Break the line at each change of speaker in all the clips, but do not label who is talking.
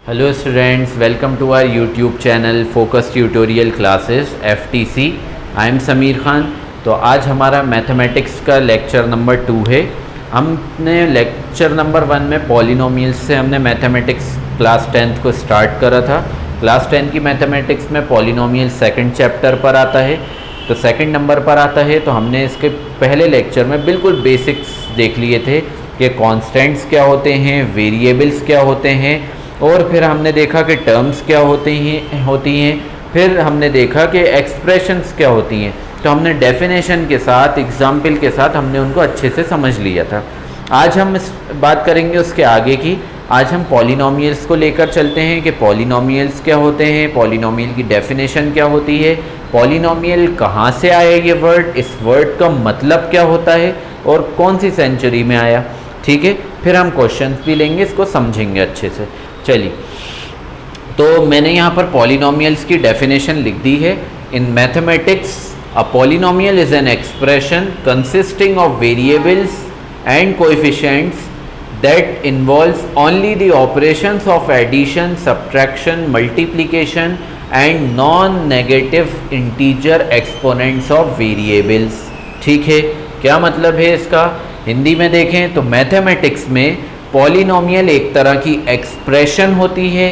Hello students, welcome to our YouTube channel focus tutorial classes FTC। I am Sameer Khan. तो आज हमारा mathematics का lecture number 2 है। हमने लेक्चर नंबर 1 में पॉलिनोमियल्स से हमने मैथमेटिक्स क्लास 10th को स्टार्ट करा था। क्लास 10 की मैथमेटिक्स में पॉलिनोमियल सेकंड चैप्टर पर आता है, तो सेकंड नंबर पर आता है। तो हमने इसके पहले लेक्चर में बिल्कुल बेसिक्स देख लिए थे कि कॉन्स्टेंट्स क्या होते हैं, वेरिएबल्स क्या होते हैं, और फिर हमने देखा कि टर्म्स क्या होती हैं। फिर हमने देखा कि एक्सप्रेशंस क्या होती हैं। तो हमने डेफिनेशन के साथ, एग्जाम्पल के साथ हमने उनको अच्छे से समझ लिया था। आज हम बात करेंगे उसके आगे की। आज हम पॉलिनोमियल्स को लेकर चलते हैं कि पॉलिनोमियल्स क्या होते हैं, पॉलिनोमियल की डेफिनेशन क्या होती है, पॉलिनोमियल कहाँ से आया ये वर्ड, इस वर्ड का मतलब क्या होता है और कौन सी सेंचुरी में आया। ठीक है, फिर हम क्वेश्चंस भी लेंगे, इसको समझेंगे अच्छे से। चलिए, तो मैंने यहाँ पर पॉलिनोमियल्स की डेफिनेशन लिख दी है। In mathematics a polynomial is an expression consisting of variables and coefficients that involves only the operations of addition, subtraction, multiplication and non-negative integer exponents of variables। ठीक है, क्या मतलब है इसका? हिंदी में देखें तो मैथमेटिक्स में पॉलिनोमियल एक तरह की एक्सप्रेशन होती है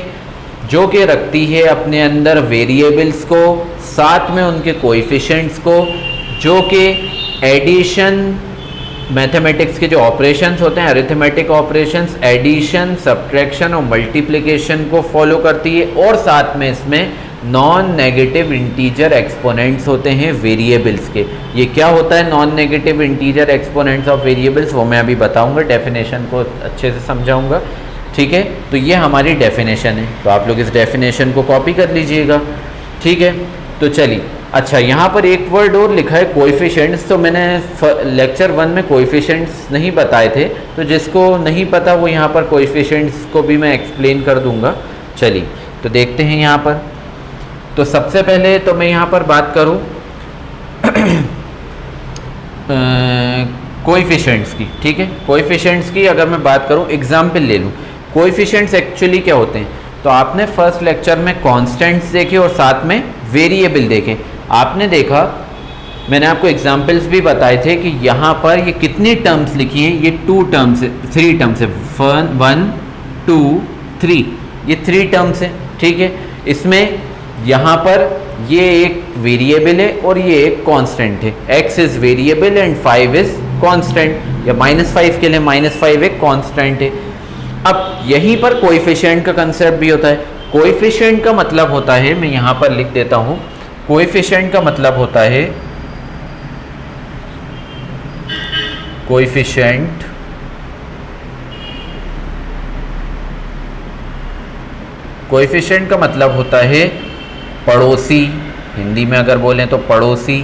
जो कि रखती है अपने अंदर वेरिएबल्स को, साथ में उनके कोएफिशिएंट्स को, जो कि एडिशन, मैथमेटिक्स के जो ऑपरेशंस होते हैं, अरिथमेटिक ऑपरेशंस, एडिशन, सब्ट्रैक्शन और मल्टीप्लिकेशन को फॉलो करती है, और साथ में इसमें नॉन नेगेटिव इंटीजर एक्सपोनेंट्स होते हैं वेरिएबल्स के। ये क्या होता है non negative integer exponents of variables, वो मैं अभी बताऊंगा, डेफिनेशन को अच्छे से समझाऊंगा। ठीक है, तो ये हमारी डेफिनेशन है, तो आप लोग इस डेफिनेशन को कॉपी कर लीजिएगा। ठीक है, तो चलिए। अच्छा, यहाँ पर एक वर्ड और लिखा है कोएफिशिएंट्स। तो मैंने लेक्चर 1 में कोएफिशिएंट्स नहीं बताए थे, तो जिसको नहीं पता वो यहाँ पर कोएफिशिएंट्स को भी मैं एक्सप्लेन कर दूंगा। चलिए, तो देखते हैं यहाँ पर। तो सबसे पहले तो मैं यहाँ पर बात करूँ कोएफिशिएंट्स की। ठीक है, कोएफिशिएंट्स की अगर मैं बात करूँ, एग्जाम्पल ले लूँ। कोएफिशिएंट्स एक्चुअली क्या होते हैं? तो आपने फर्स्ट लेक्चर में कांस्टेंट्स देखे और साथ में वेरिएबल देखे। आपने देखा, मैंने आपको एग्जांपल्स भी बताए थे कि यहाँ पर ये कितनी टर्म्स लिखी हैं, ये 2 टर्म्स है, 3 टर्म्स है, 1 2 3, ये 3 टर्म्स है। ठीक है, इसमें यहाँ पर ये एक वेरिएबल है और ये एक कांस्टेंट है। x is variable and 5 is constant, या -5 के लिए -5 एक कांस्टेंट है। अब यहीं पर कोएफिशिएंट का कंसेप्ट भी होता है। कोएफिशिएंट का मतलब होता है, मैं यहाँ पर लिख देता हूँ, कोएफिशिएंट का मतलब होता है, कोएफिशिएंट कोएफिशिएंट का मतलब होता है पड़ोसी। हिंदी में अगर बोलें तो पड़ोसी।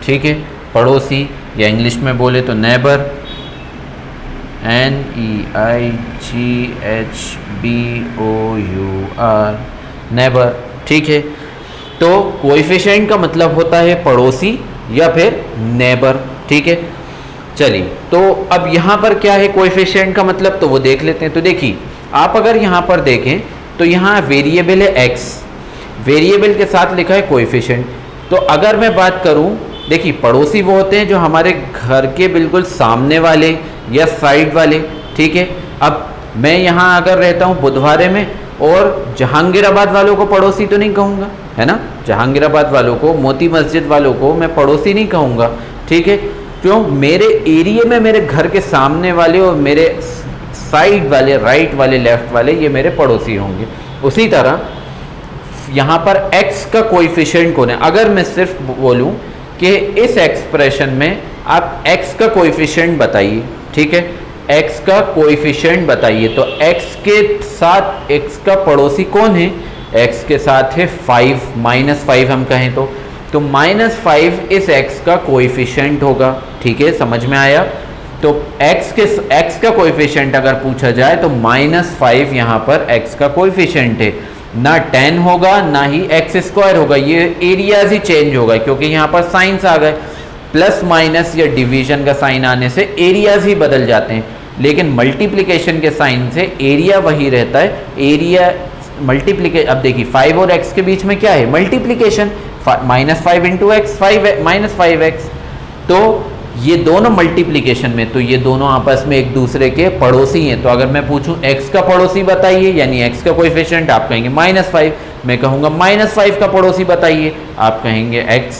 ठीक है, पड़ोसी, या इंग्लिश में बोले तो नेबर, NEIGHBOUR, नेबर। ठीक है, तो कोएफिशिएंट का मतलब होता है पड़ोसी या फिर नेबर। ठीक है, चलिए, तो अब यहाँ पर क्या है कोएफिशिएंट का मतलब, तो वो देख लेते हैं। तो देखिए, आप अगर यहाँ पर देखें तो यहाँ वेरिएबल है x, वेरिएबल के साथ लिखा है कोएफिशिएंट। तो अगर मैं बात करूँ, देखिए, पड़ोसी वो होते हैं जो हमारे घर के बिल्कुल सामने वाले या साइड वाले। ठीक है, अब मैं यहाँ अगर रहता हूँ बुधवारे में, और जहांगीराबाद वालों को पड़ोसी तो नहीं कहूँगा, है ना। जहांगीराबाद वालों को, मोती मस्जिद वालों को मैं पड़ोसी नहीं कहूँगा। ठीक है, क्यों? मेरे एरिया में मेरे घर के सामने वाले और मेरे साइड वाले, राइट वाले, लेफ्ट वाले, ये मेरे पड़ोसी होंगे। उसी तरह यहाँ पर x का कोएफिशिएंट कौन है? अगर मैं सिर्फ बोलूँ कि इस एक्सप्रेशन में आप x का कोएफिशिएंट बताइए। ठीक है, x का कोएफिशिएंट बताइए। तो x के साथ x का पड़ोसी कौन है? x के साथ है 5, -5 हम कहें तो -5 इस x का कोएफिशिएंट होगा। ठीक है, समझ में आया? तो x का कोएफिशिएंट अगर पूछा जाए तो -5 यहाँ पर x का कोएफिशिएंट है। ना 10 होगा ना ही x² होगा, ये एरियाज ही चेंज होगा, क्योंकि यहाँ पर साइंस आ गए। प्लस माइनस या डिवीजन का साइन आने से एरियाज ही बदल जाते हैं। लेकिन मल्टीप्लिकेशन के साइन से एरिया वही रहता है। एरिया मल्टीप्लिके, अब देखिए 5 और x के बीच में क्या है, मल्टीप्लिकेशन, -5 इंटू एक्स, 5 तो ये दोनों मल्टीप्लिकेशन में, तो ये दोनों आपस में एक दूसरे के पड़ोसी हैं। तो अगर मैं पूछूं x का पड़ोसी बताइए, यानी x का कोएफिशिएंट, आप कहेंगे -5, मैं कहूँगा -5 का पड़ोसी बताइए, आप कहेंगे x,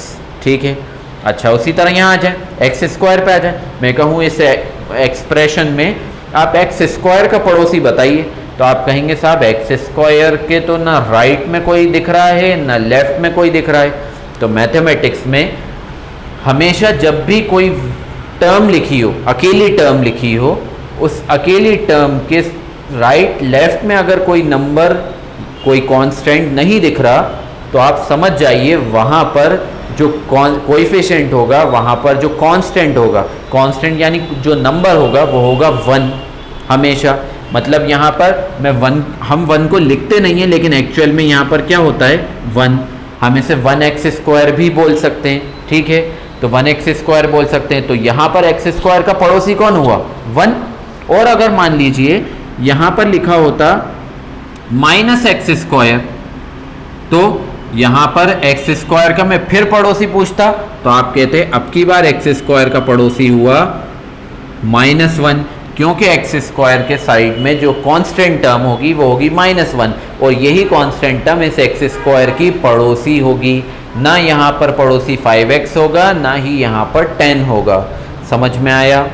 ठीक है। अच्छा, उसी तरह यहाँ आ जाए, एक्स स्क्वायर पे आ जाए, मैं कहूँ इस एक्सप्रेशन में आप एक्स स्क्वायर का पड़ोसी बताइए, तो आप कहेंगे साहब एक्स स्क्वायर के तो ना राइट में कोई दिख रहा है ना लेफ्ट में कोई दिख रहा है। तो मैथमेटिक्स में हमेशा जब भी कोई टर्म लिखी हो, अकेली टर्म लिखी हो, उस अकेली टर्म के राइट लेफ्ट में अगर कोई नंबर, कोई कांस्टेंट नहीं दिख रहा, तो आप समझ जाइए वहाँ पर जो कोएफिशिएंट होगा, वहाँ पर जो कांस्टेंट होगा, कांस्टेंट यानी जो नंबर होगा वो होगा 1 हमेशा। मतलब यहाँ पर हम 1 को लिखते नहीं हैं, लेकिन एक्चुअल में यहाँ पर क्या होता है 1। हम इसे 1x स्क्वायर भी बोल सकते हैं, ठीक है। तो 1x स्क्वायर बोल सकते हैं। तो यहाँ पर x स्क्वायर का पड़ोसी कौन हुआ, 1। और अगर मान लीजिए यहाँ पर लिखा होता -x स्क्वायर, तो यहाँ पर x स्क्वायर का मैं फिर पड़ोसी पूछता, तो आप कहते अब की बार x स्क्वायर का पड़ोसी हुआ -1, क्योंकि x स्क्वायर के साइड में जो कांस्टेंट टर्म होगी वो होगी -1, और यही कांस्टेंट टर्म इस x स्क्वायर की पड़ोसी होगी। ना यहाँ पर पड़ोसी 5x होगा, ना ही यहाँ पर 10 होगा। समझ में आया,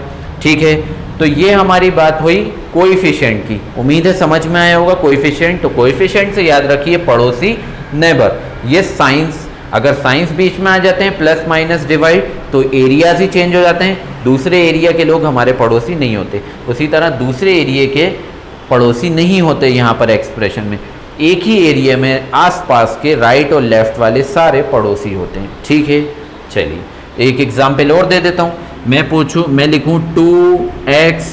ठीक है। तो ये हमारी बात हुई कोएफिशिएंट की, उम्मीद है समझ में आया होगा कोएफिशिएंट। तो कोएफिशिएंट से याद रखिए पड़ोसी, नेबर। ये साइंस, अगर साइंस बीच में आ जाते हैं, प्लस माइनस डिवाइड, तो एरियाज ही चेंज हो जाते हैं। दूसरे एरिया के लोग हमारे पड़ोसी नहीं होते, उसी तरह दूसरे एरिया के पड़ोसी नहीं होते यहाँ पर एक्सप्रेशन में। एक ही एरिया में आसपास के राइट और लेफ्ट वाले सारे पड़ोसी होते हैं, ठीक है। चलिए एक एग्जाम्पल और दे देता हूँ। मैं लिखूँ 2xyz,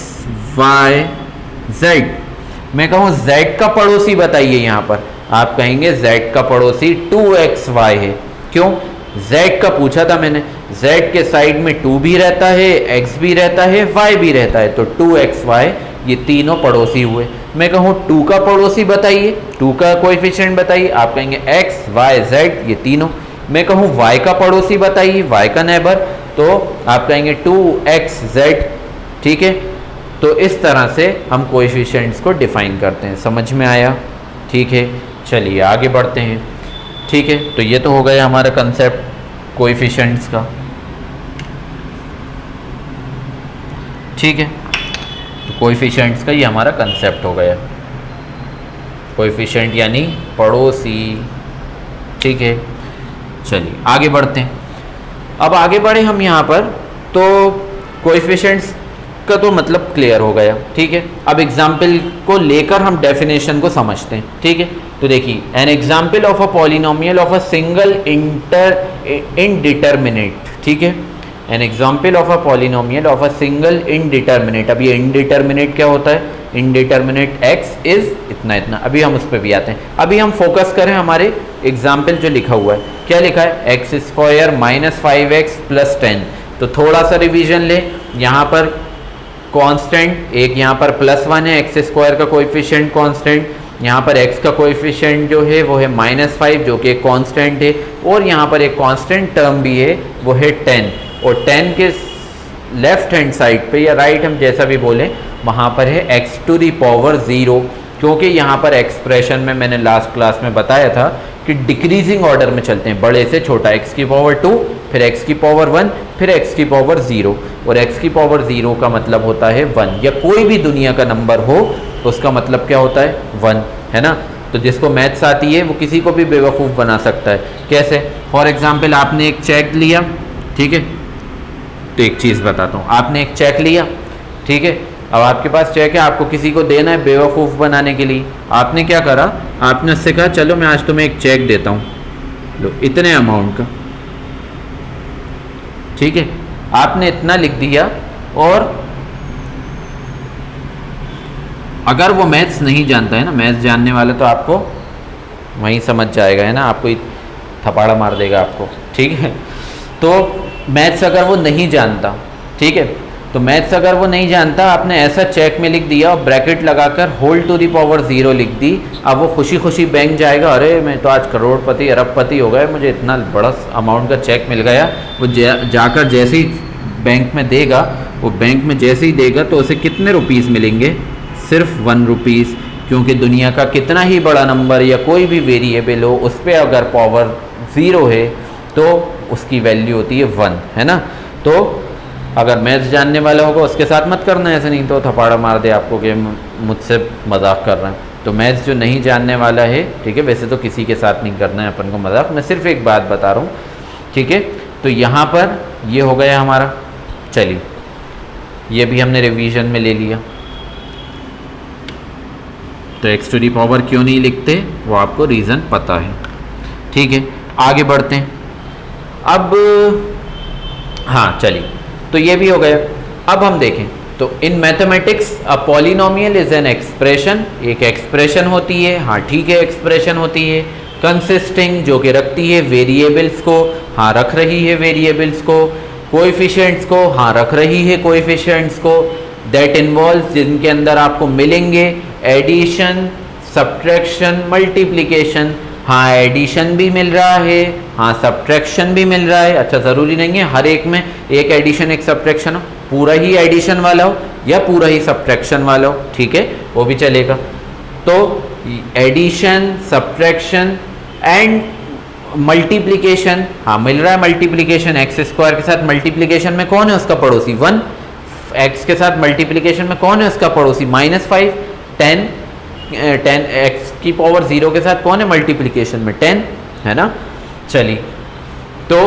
मैं कहूँ z का पड़ोसी बताइए। यहाँ पर आप कहेंगे z का पड़ोसी 2xy है। क्यों, z का पूछा था मैंने, z के साइड में 2 भी रहता है, x भी रहता है, y भी रहता है, तो 2xy ये तीनों पड़ोसी हुए। मैं कहूँ 2 का पड़ोसी बताइए, 2 का कोएफिशिएंट बताइए, आप कहेंगे x, y, z ये तीनों। मैं कहूँ y का पड़ोसी बताइए, y का नेबर, तो आप कहेंगे 2xz, ठीक है। तो इस तरह से हम कोएफिशिएंट्स को डिफाइन करते हैं। समझ में आया, ठीक है। चलिए आगे बढ़ते हैं, ठीक है। तो ये तो हो गया हमारा कंसेप्ट कोएफिशिएंट्स का, ठीक है। तो कोएफिशिएंट्स का ये हमारा कंसेप्ट हो गया, कोएफिशिएंट यानी पड़ोसी, ठीक है। चलिए आगे बढ़ते हैं। अब आगे बढ़े हम यहाँ पर, तो कोएफिशिएंट्स का तो मतलब क्लियर हो गया, ठीक है। अब एग्जाम्पल को लेकर हम डेफिनेशन को समझते हैं, ठीक है। तो देखिए, an example of a polynomial of a single indeterminate, ठीक है। N example of a polynomial of a single indeterminate. अब ये इनडिटरमिनेट क्या होता है, इनडिटरमिनेट x इज इतना इतना। अभी हम उस पर भी आते हैं। अभी हम फोकस करें हमारे एग्जाम्पल जो लिखा हुआ है, क्या लिखा है, x स्क्वायर -5x + 10। तो थोड़ा सा रिवीजन ले, यहाँ पर कांस्टेंट एक यहाँ पर +1 है, x स्क्वायर का कोएफिशिएंट कांस्टेंट, यहाँ पर x का कोएफिशिएंट जो है वो है -5 जो कि एक कांस्टेंट है, और यहाँ पर एक कांस्टेंट टर्म भी है वो है 10, और 10 के लेफ्ट हैंड साइड पे या राइट हम जैसा भी बोलें वहाँ पर है x⁴, क्योंकि यहाँ पर एक्सप्रेशन में मैंने लास्ट क्लास में बताया था कि डिक्रीजिंग ऑर्डर में चलते हैं, बड़े से छोटा, x⁴, फिर x⁴, फिर x⁴, और x⁴ का मतलब होता है 1, या कोई भी दुनिया का नंबर हो तो उसका मतलब क्या होता है 1, है ना। तो जिसको मैथ्स आती है वो किसी को भी बेवकूफ़ बना सकता है। कैसे, फॉर एग्जाम्पल आपने एक चेक लिया, ठीक है। तो एक चीज़ बताता हूँ, आपने एक चेक लिया, ठीक है। अब आपके पास चेक है, आपको किसी को देना है बेवकूफ़ बनाने के लिए। आपने क्या करा, आपने उससे कहा चलो मैं आज तुम्हें एक चेक देता हूँ, लो इतने अमाउंट का, ठीक है। आपने इतना लिख दिया, और अगर वो मैथ्स नहीं जानता है ना, मैथ्स जानने वाला तो आपको वहीं समझ जाएगा, है ना, आपको थपाड़ा मार देगा आपको, ठीक है। तो मैथ्स अगर वो नहीं जानता, ठीक है, तो मैथ्स अगर वो नहीं जानता, आपने ऐसा चेक में लिख दिया और ब्रैकेट लगाकर होल टू दी पावर 0 लिख दी, अब वो खुशी खुशी बैंक जाएगा, अरे मैं तो आज करोड़पति अरबपति हो गए, मुझे इतना बड़ा अमाउंट का चेक मिल गया। वो जाकर जैसे ही बैंक में देगा, वो बैंक में जैसे ही देगा तो उसे कितने रुपीज़ मिलेंगे? सिर्फ 1 रुपीज़, क्योंकि दुनिया का कितना ही बड़ा नंबर या कोई भी वेरिएबल हो, उस पर अगर पावर 0 है तो उसकी वैल्यू होती है 1, है ना। तो अगर मैथ्स जानने वाला होगा उसके साथ मत करना ऐसे, नहीं तो थपाड़ा मार दे आपको कि मुझसे मजाक कर रहे हैं। तो मैथ्स जो नहीं जानने वाला है, ठीक है, वैसे तो किसी के साथ नहीं करना है अपन को मजाक, मैं सिर्फ एक बात बता रहा हूँ, ठीक है। तो यहाँ पर ये हो गया हमारा, चलिए ये भी हमने रिवीजन में ले लिया। तो एक्स टू दी पावर क्यों नहीं लिखते वो आपको रीज़न पता है, ठीक है। आगे बढ़ते हैं अब, हाँ चलिए, तो ये भी हो गया। अब हम देखें तो in mathematics a polynomial is an expression, एक एक्सप्रेशन होती है, हाँ ठीक है एक्सप्रेशन होती है, कंसिस्टिंग जो कि रखती है वेरिएबल्स को, हाँ रख रही है वेरिएबल्स को, कोएफिशिएंट्स को, हाँ रख रही है कोएफिशिएंट्स को, दैट इन्वॉल्व्स जिनके अंदर आपको मिलेंगे एडिशन, सब्ट्रैक्शन, मल्टीप्लिकेशन, हाँ एडिशन भी मिल रहा है, हाँ सब्ट्रैक्शन भी मिल रहा है। अच्छा ज़रूरी नहीं है हर एक में एक एडिशन एक सब्ट्रैक्शन हो, पूरा ही एडिशन वाला हो या पूरा ही सब्ट्रैक्शन वाला हो, ठीक है, वो भी चलेगा। तो एडिशन, सब्ट्रैक्शन एंड मल्टीप्लिकेशन, हाँ मिल रहा है मल्टीप्लिकेशन, एक्स स्क्वायर के साथ मल्टीप्लिकेशन में कौन है उसका पड़ोसी? 1। एक्स के साथ मल्टीप्लिकेशन में कौन है उसका पड़ोसी? -5। 10 एक्स की पावर 0 के साथ कौन है मल्टीप्लिकेशन में? 10, है ना। चलिए, तो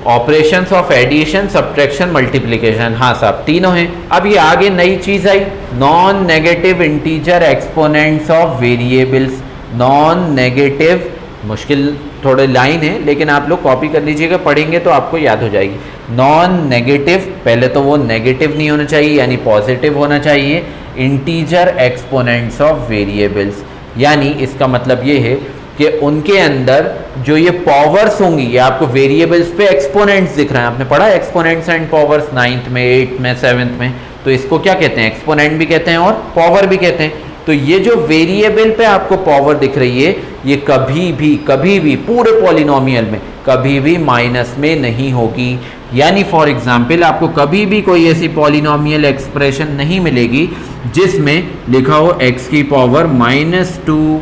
operations of addition, subtraction, multiplication, हाँ साहब तीनों हैं। अब ये आगे नई चीज़ आई, non negative integer exponents of variables. Non negative, मुश्किल थोड़े लाइन है लेकिन आप लोग कॉपी कर लीजिएगा, पढ़ेंगे तो आपको याद हो जाएगी। नॉन नेगेटिव, पहले तो वो नेगेटिव नहीं होना चाहिए यानी पॉजिटिव होना चाहिए, इंटीजर एक्सपोनेंट्स ऑफ वेरिएबल्स, यानी इसका मतलब ये है कि उनके अंदर जो ये पावर्स होंगी, ये आपको वेरिएबल्स पे एक्सपोनेंट्स दिख रहे हैं, आपने पढ़ा एक्सपोनेंट्स एंड पावर्स 9th में, 8th में, 7th में, तो इसको क्या कहते हैं? एक्सपोनेंट भी कहते हैं और पावर भी कहते हैं। तो ये जो वेरिएबल पे आपको पावर दिख रही है, ये कभी भी पूरे पॉलिनोमियल में कभी भी माइनस में नहीं होगी। यानी फॉर एग्जाम्पल आपको कभी भी कोई ऐसी पॉलिनोमियल एक्सप्रेशन नहीं मिलेगी जिसमें लिखा हो x की पावर -2,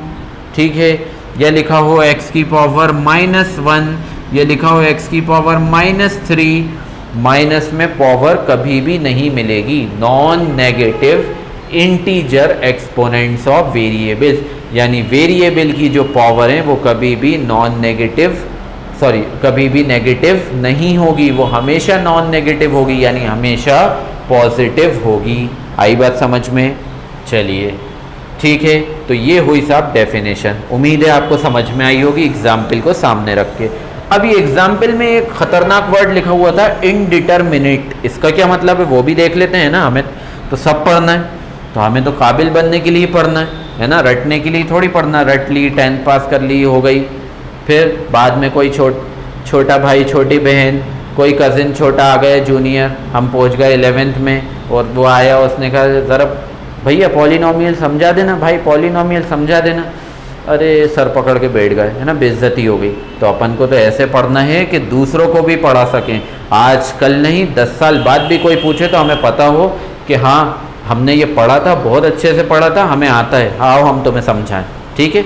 ठीक है, या लिखा हो x की पावर -1, या लिखा हो x की पावर -3, माइनस में पावर कभी भी नहीं मिलेगी। Non negative integer exponents of variables, यानी वेरिएबल की जो पावर है वो कभी भी कभी भी नेगेटिव नहीं होगी, वो हमेशा नॉन नेगेटिव होगी, यानी हमेशा पॉजिटिव होगी। आई बात समझ में? चलिए ठीक है, तो ये हुई साहब डेफिनेशन, उम्मीद है आपको समझ में आई होगी एग्जाम्पल को सामने रख के। अब ये एग्जाम्पल में एक खतरनाक वर्ड लिखा हुआ था इनडिटरमिनेट, इसका क्या मतलब है वो भी देख लेते हैं ना। हमें तो सब पढ़ना है, तो हमें तो काबिल बनने के लिए पढ़ना है ना, रटने के लिए थोड़ी पढ़ना। रट ली, 10th पास कर ली, हो गई, फिर बाद में कोई छोटा भाई, छोटी बहन, कोई कज़िन छोटा आ गया जूनियर, हम पहुंच गए 11th में, और वो आया, उसने कहा ज़रा भैया पॉलिनोमियल समझा देना, भाई पॉलिनोमियल समझा देना, अरे सर पकड़ के बैठ गए, है ना, बेइज्जती हो गई। तो अपन को तो ऐसे पढ़ना है कि दूसरों को भी पढ़ा सकें, आज कल नहीं 10 साल बाद भी कोई पूछे तो हमें पता हो कि हाँ हमने ये पढ़ा था, बहुत अच्छे से पढ़ा था, हमें आता है, आओ हम तुम्हें समझाएं, ठीक है।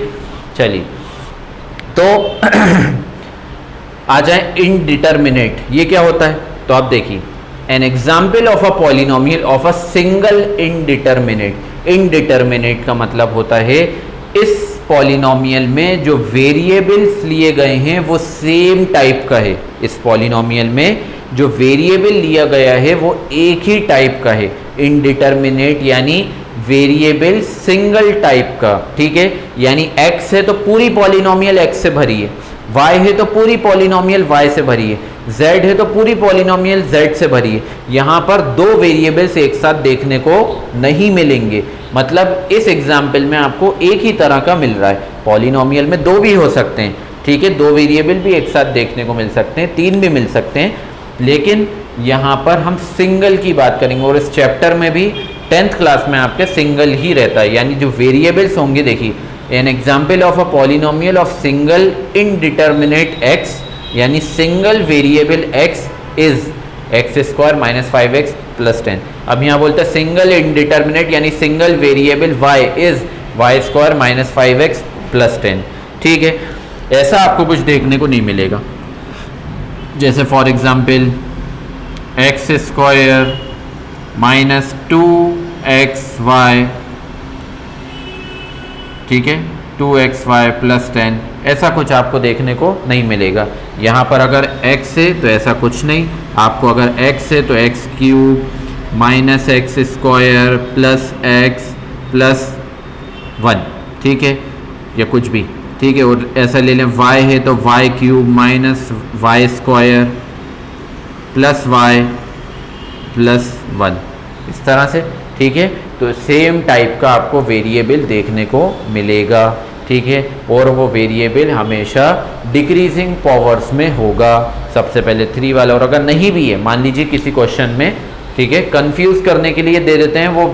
चलिए तो आ जाए इनडिटरमिनेट, ये क्या होता है? तो आप देखिए, an example of a polynomial of a single indeterminate. Indeterminate का मतलब होता है इस पॉलिनोमियल में जो वेरिएबल्स लिए गए हैं वो सेम टाइप का है। इस पॉलिनोमियल में जो वेरिएबल लिया गया है वो एक ही टाइप का है। इनडिटरमिनेट यानी वेरिएबल सिंगल टाइप का, ठीक है, यानी x है तो पूरी पॉलिनोमियल x से भरी है, y है तो पूरी पॉलिनोमियल y से भरी है, z है तो पूरी पॉलिनोमियल z से भरी है। यहाँ पर दो वेरिएबल्स एक साथ देखने को नहीं मिलेंगे, मतलब इस एग्जाम्पल में आपको एक ही तरह का मिल रहा है। पॉलिनोमियल में दो भी हो सकते हैं, ठीक है, दो वेरिएबल भी एक साथ देखने को मिल सकते हैं, तीन भी मिल सकते हैं, लेकिन यहाँ पर हम सिंगल की बात करेंगे और इस चैप्टर में भी 10th क्लास में आपके सिंगल ही रहता है, यानी जो वेरिएबल्स होंगे, देखिए an example of a polynomial of single indeterminate x, यानी single variable x is x square minus 5x plus 10। अब यहाँ बोलते हैं सिंगल इनडिटर्मिनेट यानी single variable y is y square minus 5x plus 10। ठीक है, ऐसा आपको कुछ देखने को नहीं मिलेगा। जैसे for example x square minus 2xy, ठीक है, 2xy प्लस 10, ऐसा कुछ आपको देखने को नहीं मिलेगा। यहाँ पर अगर x है तो ऐसा कुछ नहीं, आपको अगर x है तो x cube minus x square plus x plus 1, ठीक है, या कुछ भी, ठीक है। और ऐसा ले लें y है तो y cube minus Y square plus y plus 1, इस तरह से, ठीक है। तो सेम टाइप का आपको वेरिएबल देखने को मिलेगा, ठीक है, और वो वेरिएबल हमेशा डिक्रीजिंग पावर्स में होगा, सबसे पहले 3 वाला। और अगर नहीं भी है, मान लीजिए किसी क्वेश्चन में, ठीक है, कंफ्यूज करने के लिए दे देते हैं, वो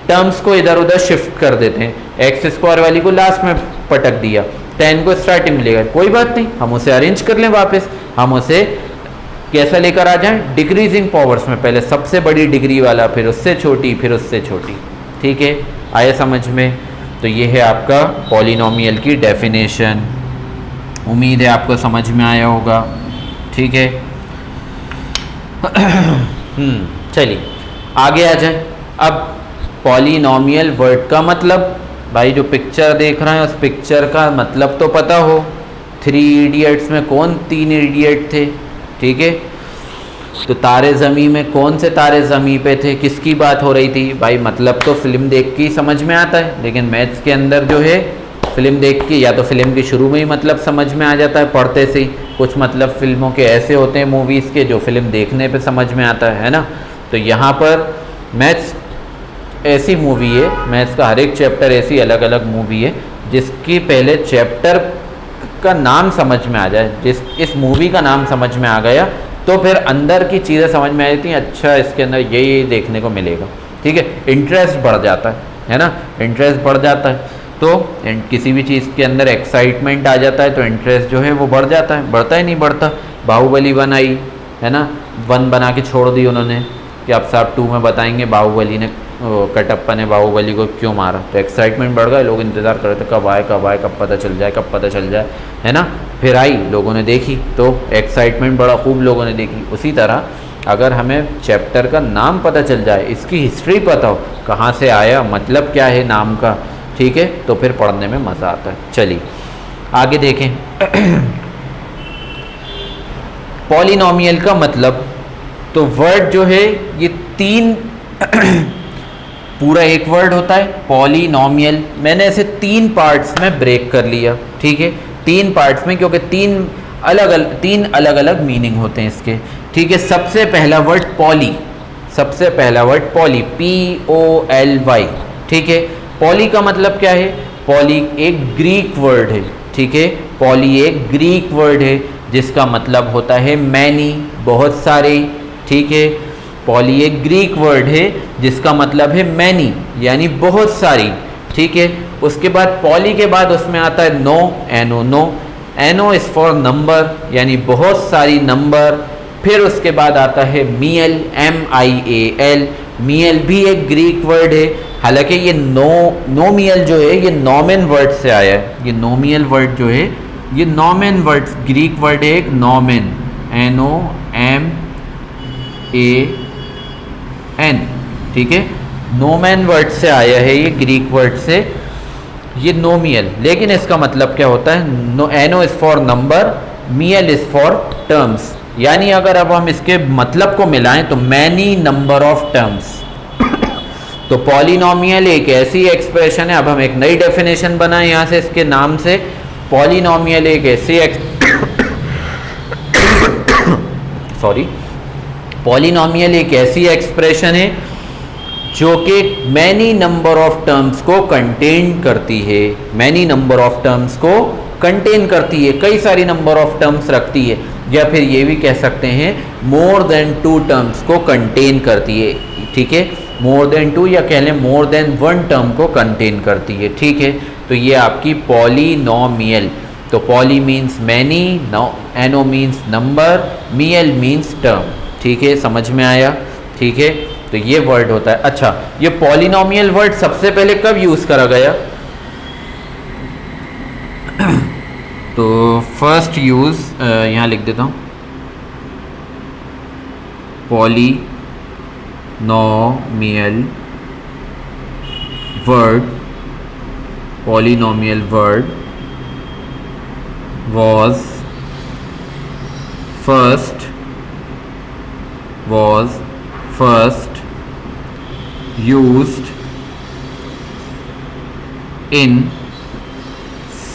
टर्म्स को इधर उधर शिफ्ट कर देते हैं, एक्स स्क्वायर वाली को लास्ट में पटक दिया, 10 को स्टार्टिंग में लेगा, कोई बात नहीं, हम उसे अरेंज कर लें वापस, हम उसे कैसा लेकर आ जाएं, डिक्रीजिंग पावर्स में, पहले सबसे बड़ी डिग्री वाला, फिर उससे छोटी, फिर उससे छोटी, ठीक है। आया समझ में? तो ये है आपका पॉलिनोमियल की डेफिनेशन। उम्मीद है आपको समझ में आया होगा, ठीक है। चलिए आगे आ जाए। अब पॉलिनोमियल वर्ड का मतलब, भाई जो पिक्चर देख रहे हैं उस पिक्चर का मतलब तो पता हो। 3 इडियट्स में कौन 3 इडियट थे, ठीक है, तो तारे ज़मी में कौन से तारे ज़मी पे थे, किसकी बात हो रही थी, भाई मतलब तो फिल्म देख के ही समझ में आता है, लेकिन मैथ्स के अंदर जो है फिल्म देख के, या तो फिल्म के शुरू में ही मतलब समझ में आ जाता है पढ़ते से ही, कुछ मतलब फिल्मों के ऐसे होते हैं मूवीज़ के जो फिल्म देखने पे समझ में आता है ना। तो यहाँ पर मैथ्स ऐसी मूवी है, मैथ्स का हर एक चैप्टर ऐसी अलग अलग मूवी है जिसकी पहले चैप्टर का नाम समझ में आ जाए, जिस इस मूवी का नाम समझ में आ गया तो फिर अंदर की चीज़ें समझ में आ जाती हैं, अच्छा इसके अंदर ये देखने को मिलेगा, ठीक है, इंटरेस्ट बढ़ जाता है ना, इंटरेस्ट बढ़ जाता है। तो किसी भी चीज़ के अंदर एक्साइटमेंट आ जाता है तो इंटरेस्ट जो है वो बढ़ जाता है, बढ़ता ही नहीं बढ़ता। बाहुबली 1 आई है ना, 1 बना के छोड़ दी उन्होंने कि अब साहब 2 में बताएंगे बाहुबली ने, कटप्पा ने बाहुबली को क्यों मारा, तो एक्साइटमेंट बढ़ गया, लोग इंतज़ार कर रहे थे कब आए कब आए, कब पता चल जाए, कब पता चल जाए, है ना। फिर आई, लोगों ने देखी तो एक्साइटमेंट बड़ा खूब लोगों ने देखी। उसी तरह अगर हमें चैप्टर का नाम पता चल जाए, इसकी हिस्ट्री पता हो, कहाँ से आया, मतलब क्या है नाम का, ठीक है, तो फिर पढ़ने में मज़ा आता है। चलिए आगे देखें। पॉलिनोमियल का मतलब, तो वर्ड जो है ये 3 पूरा एक वर्ड होता है पॉलिनोमियल, मैंने ऐसे 3 पार्ट्स में ब्रेक कर लिया, ठीक है, 3 पार्ट्स में, क्योंकि 3 अलग अलग मीनिंग होते हैं इसके, ठीक है। सबसे पहला वर्ड पॉली, सबसे पहला वर्ड पॉली, POLY, ठीक है। पॉली का मतलब क्या है, पॉली एक ग्रीक वर्ड है, ठीक है, पॉली एक ग्रीक वर्ड है जिसका मतलब होता है मैनी, बहुत सारे, ठीक है। पॉली एक ग्रीक वर्ड है जिसका मतलब है मैनी, यानी बहुत सारी, ठीक है। उसके बाद पॉली के बाद उसमें आता है नो, एनो, नो, एनो इज़ फॉर नंबर, यानी बहुत सारी नंबर। फिर उसके बाद आता है मियल, MIAL, मियल भी एक ग्रीक वर्ड है, हालांकि ये नोमियल जो है ये नॉमेन वर्ड से आया है, ये नोमियल वर्ड जो है ये नॉमेन वर्ड ग्रीक वर्ड है, एक नॉमेन, NOMAN, ठीक है, नोमेन वर्ड से आया है ये ग्रीक वर्ड से, ये नोमियल। लेकिन इसका मतलब क्या होता है, एनो इज़ फॉर नंबर, मियल इज़ फॉर टर्म्स, यानी अगर अब हम इसके मतलब को मिलाएं तो मैनी नंबर ऑफ टर्म्स। तो पॉलिनोमियल एक ऐसी एक्सप्रेशन है, अब हम एक नई डेफिनेशन बनाएं यहाँ से इसके नाम से, पॉलिनोमियल एक ऐसी पॉलिनोमियल एक ऐसी एक्सप्रेशन है जो कि मैनी नंबर ऑफ टर्म्स को कंटेन करती है, मैनी नंबर ऑफ टर्म्स को कंटेन करती है, कई सारी नंबर ऑफ टर्म्स रखती है। या फिर ये भी कह सकते हैं मोर देन 2 टर्म्स को कंटेन करती है, ठीक है। मोर देन 2 या कह लें मोर देन 1 टर्म को कंटेन करती है, ठीक है। तो ये आपकी पॉलिनोमियल, तो पॉली मीन्स मैनी, एनो मीन्स नंबर, मियल मीन्स टर्म, ठीक है, समझ में आया, ठीक है। तो ये वर्ड होता है। अच्छा, ये पॉलिनोमियल वर्ड सबसे पहले कब यूज करा गया? तो फर्स्ट यूज यहाँ लिख देता हूँ, polynomial word was first used in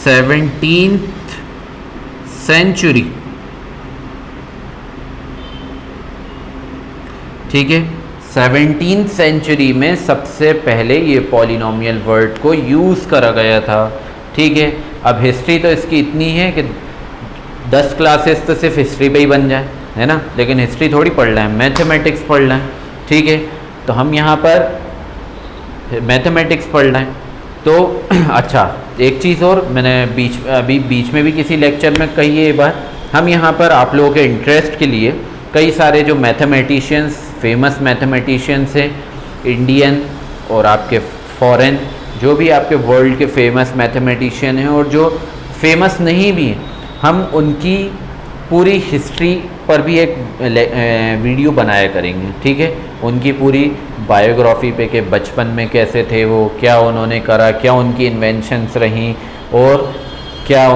17th century, ठीक है। 17th सेंचुरी में सबसे पहले ये पॉलिनोमियल वर्ड को यूज़ करा गया था, ठीक है। अब हिस्ट्री तो इसकी इतनी है कि 10 क्लासेस तो सिर्फ हिस्ट्री पे ही बन जाए, है ना, लेकिन हिस्ट्री थोड़ी पढ़ रहे हैं, मैथमेटिक्स पढ़ रहे हैं, ठीक है। तो हम यहाँ पर मैथमेटिक्स पढ़ रहे हैं। तो अच्छा, एक चीज़ और मैंने बीच में भी किसी लेक्चर में कही है ये बात, हम यहाँ पर आप लोगों के इंटरेस्ट के लिए कई सारे जो मैथमेटिशियंस, फेमस मैथमेटिशियंस हैं, इंडियन और आपके फॉरेन, जो भी आपके वर्ल्ड के फेमस मैथमेटिशियन हैं और जो फेमस नहीं भी हैं, हम उनकी पूरी हिस्ट्री पर भी एक वीडियो बनाया करेंगे, ठीक है। उनकी पूरी बायोग्राफी पे कि बचपन में कैसे थे वो, क्या उन्होंने करा, क्या उनकी इन्वेंशंस रहीं और क्या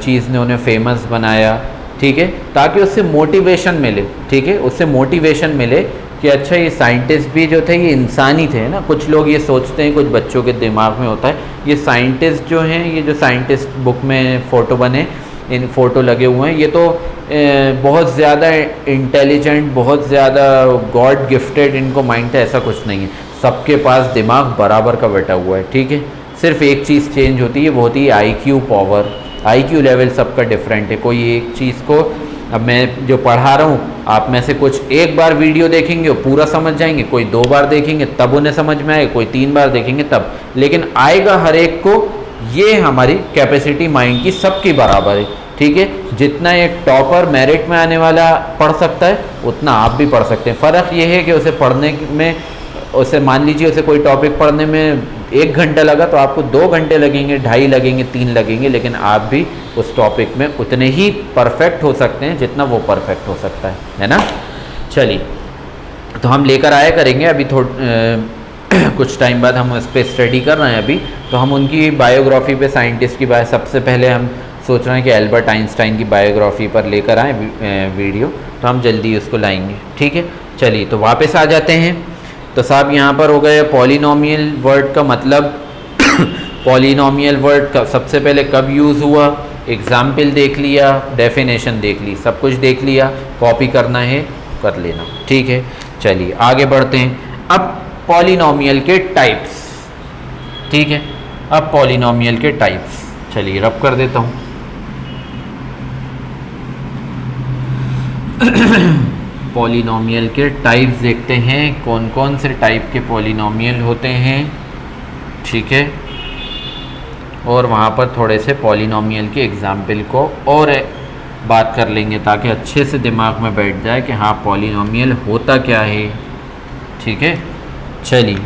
चीज़ ने उन्हें फेमस बनाया, ठीक है, ताकि उससे मोटिवेशन मिले, ठीक है, उससे मोटिवेशन मिले कि अच्छा ये साइंटिस्ट भी जो थे ये इंसान ही थे ना। कुछ लोग ये सोचते हैं, कुछ बच्चों के दिमाग में होता है ये साइंटिस्ट जो हैं, ये जो साइंटिस्ट बुक में फ़ोटो बने, इन फ़ोटो लगे हुए हैं, ये तो बहुत ज़्यादा इंटेलिजेंट, बहुत ज़्यादा गॉड गिफ्टेड इनको माइंड है। ऐसा कुछ नहीं है, सबके पास दिमाग बराबर का बैठा हुआ है, ठीक है। सिर्फ एक चीज़ चेंज होती है, वो होती है आईक्यू पावर, आईक्यू लेवल सबका डिफरेंट है। कोई एक चीज़ को, अब मैं जो पढ़ा रहा हूँ, आप में से कुछ एक बार वीडियो देखेंगे वो पूरा समझ जाएंगे, कोई 2 बार देखेंगे तब उन्हें समझ में आएगा, कोई 3 बार देखेंगे तब, लेकिन आएगा हर एक को। ये हमारी कैपेसिटी माइंड की सबकी बराबर है, ठीक है। जितना एक टॉपर मेरिट में आने वाला पढ़ सकता है उतना आप भी पढ़ सकते हैं। फ़र्क ये है कि उसे पढ़ने में, उसे मान लीजिए उसे कोई टॉपिक पढ़ने में 1 घंटा लगा तो आपको 2 घंटे लगेंगे, 2.5 लगेंगे, 3 लगेंगे, लेकिन आप भी उस टॉपिक में उतने ही परफेक्ट हो सकते हैं जितना वो परफेक्ट हो सकता है ना। चलिए, तो हम लेकर आया करेंगे अभी कुछ टाइम बाद हम उस पर स्टडी कर रहे हैं अभी, तो हम उनकी बायोग्राफी पे, साइंटिस्ट की सबसे पहले हम सोच रहे हैं कि एल्बर्ट आइंस्टाइन की बायोग्राफी पर लेकर आएँ वीडियो, तो हम जल्दी उसको लाएंगे, ठीक है। चलिए, तो वापस आ जाते हैं। तो साहब यहाँ पर हो गया पॉलिनोमियल वर्ड का मतलब पॉलिनोमियल वर्ड का सबसे पहले कब यूज़ हुआ, एग्जाम्पल देख लिया, डेफिनेशन देख ली, सब कुछ देख लिया, कॉपी करना है कर लेना, ठीक है। चलिए आगे बढ़ते हैं। अब पॉलिनोमियल के टाइप्स, ठीक है। अब पॉलिनोमियल के टाइप्स, चलिए रब कर देता हूँ। पॉलिनोमियल के टाइप्स देखते हैं, कौन कौन से टाइप के पॉलिनोमियल होते हैं, ठीक है। और वहाँ पर थोड़े से पॉलिनोमियल के एग्जाम्पल को और बात कर लेंगे ताकि अच्छे से दिमाग में बैठ जाए कि हाँ पॉलिनोमियल होता क्या है, ठीक है। चलिए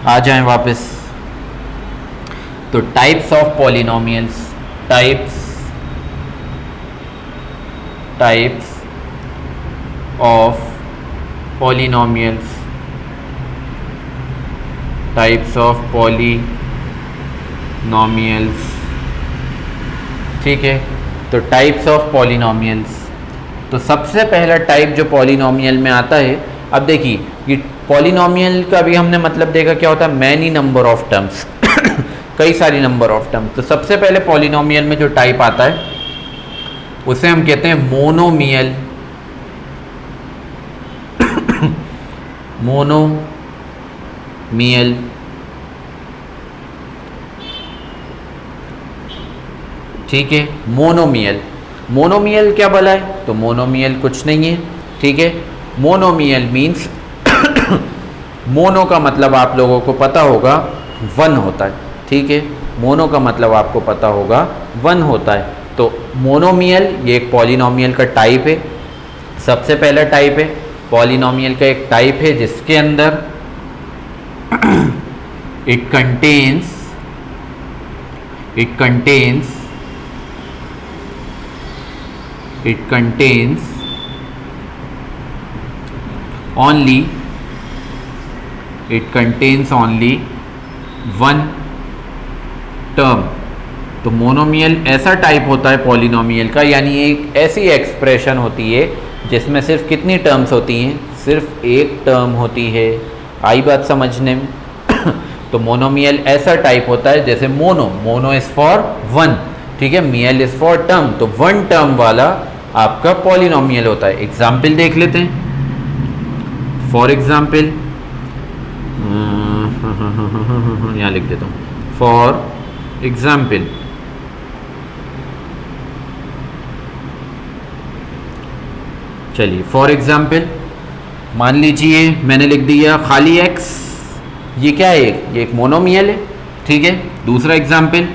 आ जाएं वापस। तो types of polynomials, types of polynomials, types of polynomials, ठीक है। तो टाइप्स ऑफ पॉलिनोमियल्स, तो सबसे पहला टाइप जो पॉलिनोमियल में आता है, अब देखिए ये पॉलिनोमियल का भी हमने मतलब देखा क्या होता है, मैनी नंबर ऑफ टर्म्स कई सारी नंबर ऑफ टर्म्स। तो सबसे पहले पॉलिनोमियल में जो टाइप आता है उसे हम कहते हैं मोनोमियल, मोनोमियल, ठीक है। मोनोमियल, मोनोमियल क्या भला है? तो मोनोमियल कुछ नहीं है, ठीक है। मोनोमियल मीन्स मोनो का मतलब आप लोगों को पता होगा वन होता है, ठीक है। मोनो का मतलब आपको पता होगा वन होता है। तो मोनोमियल ये एक पॉलिनोमियल का टाइप है, सबसे पहला टाइप है पॉलिनोमियल का, एक टाइप है जिसके अंदर it contains only one term. तो मोनोमियल ऐसा टाइप होता है पॉलिनोमियल का, यानी एक ऐसी एक्सप्रेशन होती है जिसमें सिर्फ कितनी टर्म्स होती हैं? सिर्फ एक टर्म होती है। आई बात समझने में? तो मोनोमियल ऐसा टाइप होता है जैसे मोनो इज फॉर वन, ठीक है, मियल इज फॉर टर्म, तो वन टर्म वाला आपका पॉलिनोमियल होता है। एग्जाम्पल देख लेते हैं। फॉर एग्जाम्पल यहाँ लिख देता हूँ। फॉर एग्जाम्पल चलिए, फॉर एग्जाम्पल मान लीजिए मैंने लिख दिया खाली x, ये क्या है? ये एक मोनोमियल है, ठीक है। दूसरा एग्जाम्पल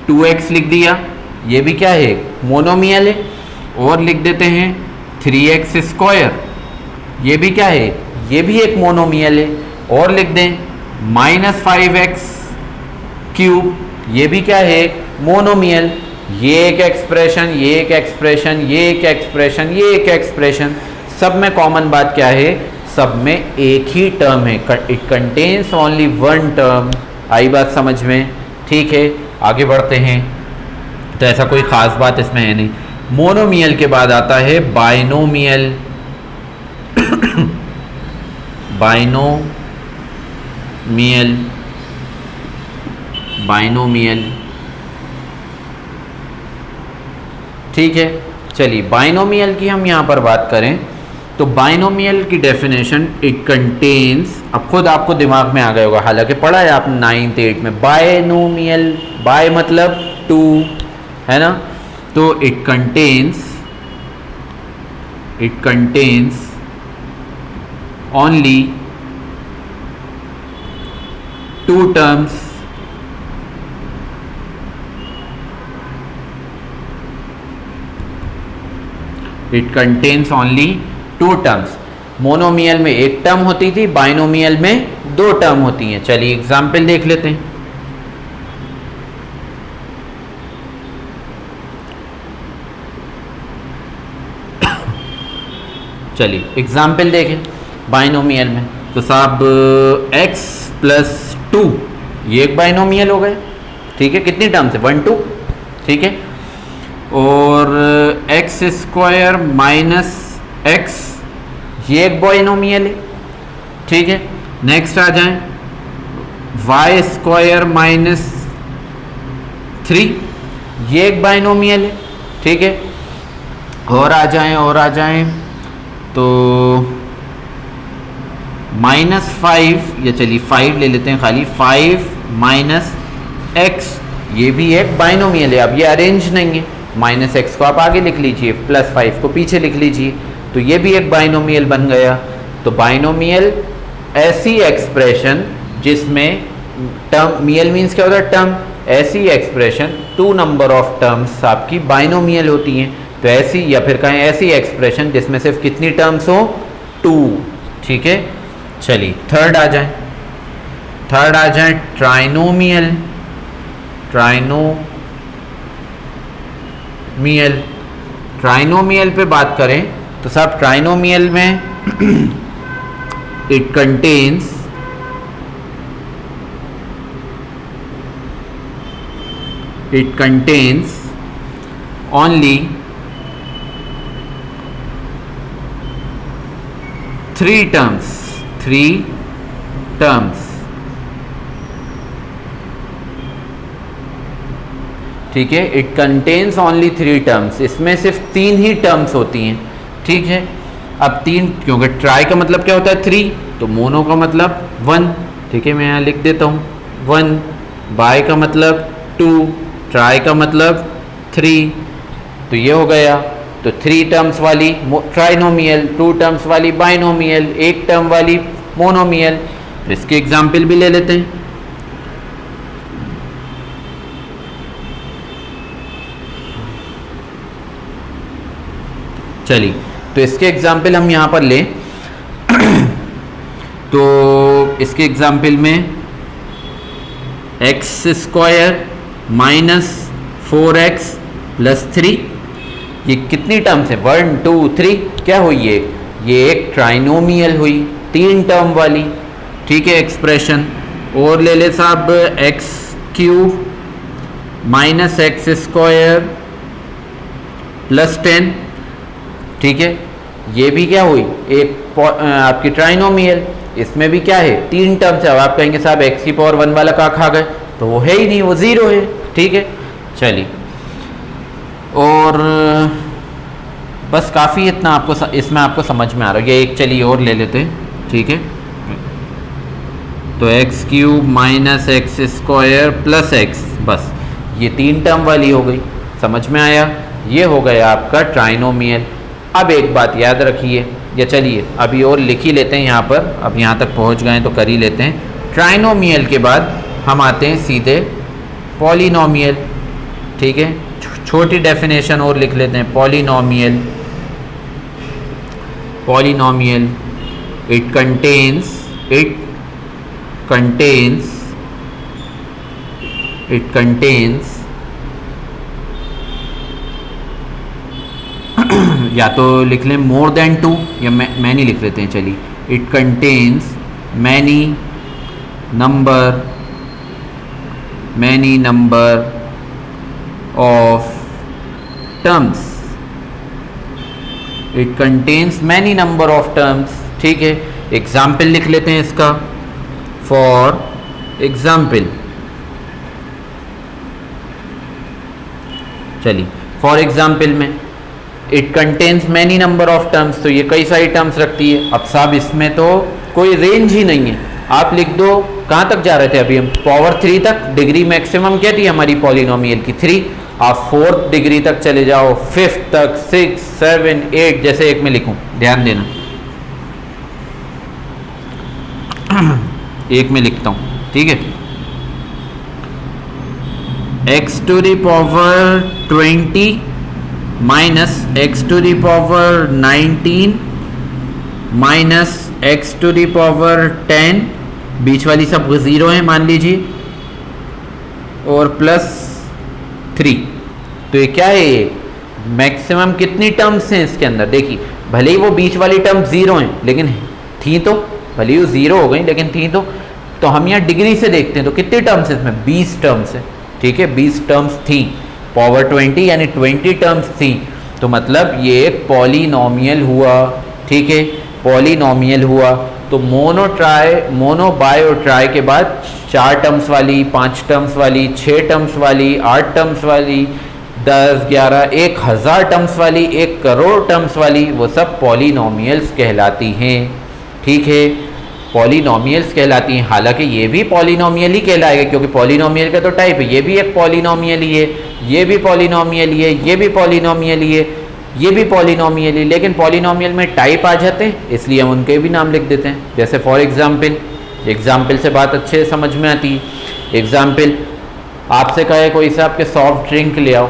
2x लिख दिया, ये भी क्या है? मोनोमियल है। और लिख देते हैं 3x स्क्वायर, ये भी क्या है? ये भी एक मोनोमियल है। और लिख दें -5x क्यूब, ये भी क्या है? मोनोमियल। ये एक एक्सप्रेशन, ये एक एक्सप्रेशन, ये एक एक्सप्रेशन, ये एक एक्सप्रेशन, सब में कॉमन बात क्या है? सब में एक ही टर्म है। It contains only one term. आई बात समझ में? ठीक है, आगे बढ़ते हैं। तो ऐसा कोई ख़ास बात इसमें है नहीं। मोनोमियल के बाद आता है बाइनोमियल। बाइनोमियल, ठीक है। चलिए, बाइनोमियल की हम यहाँ पर बात करें तो बाइनोमियल की डेफिनेशन, इट कंटेन्स, अब खुद आपको दिमाग में आ गया होगा, हालांकि पढ़ा है आप 9th 8th में। बाइनोमियल, बाय मतलब टू, है ना। तो it contains only two terms, it contains only two terms. Monomial में एक टर्म होती थी, बाइनोमियल में दो टर्म होती हैं। चलिए एग्जाम्पल देख लेते हैं। चलिए एग्जाम्पल देखें बाइनोमियल में, तो साहब x + 2 ये एक बाइनोमियल हो गए, ठीक है। कितनी टर्म से? 1 2, ठीक है। और x² - x ये एक बाइनोमियल है, ठीक है। नेक्स्ट आ जाएं y² - 3 ये एक बाइनोमियल है, ठीक है। और आ जाएं तो -5, या चलिए 5 ले लेते हैं खाली, 5 - x ये भी एक बाइनोमियल है। अब ये अरेंज नहीं है, -x को आप आगे लिख लीजिए, +5 को पीछे लिख लीजिए, तो ये भी एक बाइनोमियल बन गया। तो बाइनोमियल ऐसी एक्सप्रेशन जिसमें टर्म, मियल मीन्स क्या होता है? टर्म। ऐसी एक्सप्रेशन 2 नंबर ऑफ टर्म्स आपकी बाइनोमियल होती हैं। तो ऐसी, या फिर कहें ऐसी एक्सप्रेशन जिसमें सिर्फ कितनी टर्म्स हो? 2, ठीक है। चलिए थर्ड आ जाए ट्राइनोमियल। ट्राइनोमियल पे बात करें तो साहब ट्राइनोमियल में इट कंटेन्स ओनली 3 टर्म्स, ठीक है। इट कंटेन्स ओनली 3 टर्म्स, इसमें सिर्फ 3 ही टर्म्स होती हैं, ठीक है। अब 3, क्योंकि ट्राई का मतलब क्या होता है? 3, तो मोनो का मतलब 1, ठीक है। मैं यहाँ लिख देता हूँ 1, बाय का मतलब 2, ट्राई का मतलब 3, तो ये हो गया। तो 3 टर्म्स वाली ट्राइनोमियल, 2 टर्म्स वाली बाइनोमियल, 1 टर्म वाली मोनोमियल। तो इसके एग्जाम्पल भी ले लेते हैं। चलिए, तो इसके एग्जाम्पल हम यहाँ पर लें तो इसके एग्जाम्पल में x square minus 4x plus 3, ये कितनी टर्म्स है? 1 2 3, क्या हुई ये एक ट्राइनोमियल हुई, 3 टर्म वाली, ठीक है एक्सप्रेशन। और ले ले साहब x cube minus x square plus 10, ठीक है, ये भी क्या हुई? एक आपकी ट्राइनोमियल। इसमें भी क्या है? 3 टर्म्स है। अब आप कहेंगे साहब एक्स की पावर 1 वाला का खा गए, तो वो है ही नहीं, वो 0 है, ठीक है। चलिए, और बस काफ़ी इतना आपको इसमें आपको समझ में आ रहा है। ये एक चलिए और ले लेते हैं, ठीक है। तो x cube minus x square plus x, बस ये 3 टर्म वाली हो गई, समझ में आया? ये हो गया आपका ट्राइनोमियल। अब एक बात याद रखिए, या चलिए अभी और लिख ही लेते हैं यहाँ पर, अब यहाँ तक पहुँच गए तो कर ही लेते हैं। ट्राइनोमियल के बाद हम आते हैं सीधे पॉलिनोमियल, ठीक है। छोटी डेफिनेशन और लिख लेते हैं। पॉलिनोमियल, पॉलिनोमियल इट कंटेन्स या तो लिख लें मोर देन 2, या मैनी लिख लेते हैं। चलिए, it contains many number of terms, it contains many number of terms, ठीक है। एग्जाम्पल लिख लेते हैं इसका। फॉर एग्जाम्पल, चलिए फॉर एग्जाम्पल में it contains many number of terms, तो ये कई सारी टर्म्स रखती है। अब साहब इसमें तो कोई रेंज ही नहीं है, आप लिख दो। कहाँ तक जा रहे थे अभी हम? पावर 3 तक। डिग्री मैक्सिमम क्या थी हमारी पॉलिनोमियल की? 3। आप 4th डिग्री तक चले जाओ, 5th तक, 6, 7, 8, जैसे एक में लिखूं, ध्यान देना, एक में लिखता हूं, ठीक है। x to the power 20 minus x to the power 19 minus x to the power 10, बीच वाली सब 0 है मान लीजिए, और प्लस 3। तो ये क्या है? ये मैक्सिमम कितनी टर्म्स हैं इसके अंदर? देखिए, भले ही वो बीच वाली टर्म 0 हैं, लेकिन थी तो, भले ही वो 0 हो गई लेकिन थी तो हम यहाँ डिग्री से देखते हैं तो कितनी टर्म्स है इसमें? 20 टर्म्स है, ठीक है। 20 टर्म्स थी, पावर 20 यानी 20 टर्म्स थी। तो मतलब ये एक पॉलिनोमियल हुआ, ठीक है, पॉलिनोमियल हुआ। तो मोनो बाय और ट्राई के बाद 4 टर्म्स वाली, 5 टर्म्स वाली, 6 टर्म्स वाली, 8 टर्म्स वाली, 10, 11, 1000 टर्म्स वाली, 1 करोड़ टर्म्स वाली, वो सब पॉलिनोमियल्स कहलाती हैं, ठीक है, पॉलिनोमियल्स कहलाती हैं। हालांकि ये भी पॉलिनोमियल ही कहलाएगा, क्योंकि पॉलिनोमियल का तो टाइप है, ये भी एक पॉलिनोमियल ही है, ये भी पॉलिनोमियल ही है, ये भी पॉलिनोमियल ही है, ये भी पॉलिनोमियल ही, लेकिन पॉलिनोमियल में टाइप आ जाते हैं, इसलिए हम उनके भी नाम लिख देते हैं। जैसे फॉर एग्जाम्पल से बात अच्छे से समझ में आती है। एग्जाम्पल, आपसे कहे कोई से आपके सॉफ्ट ड्रिंक ले आओ,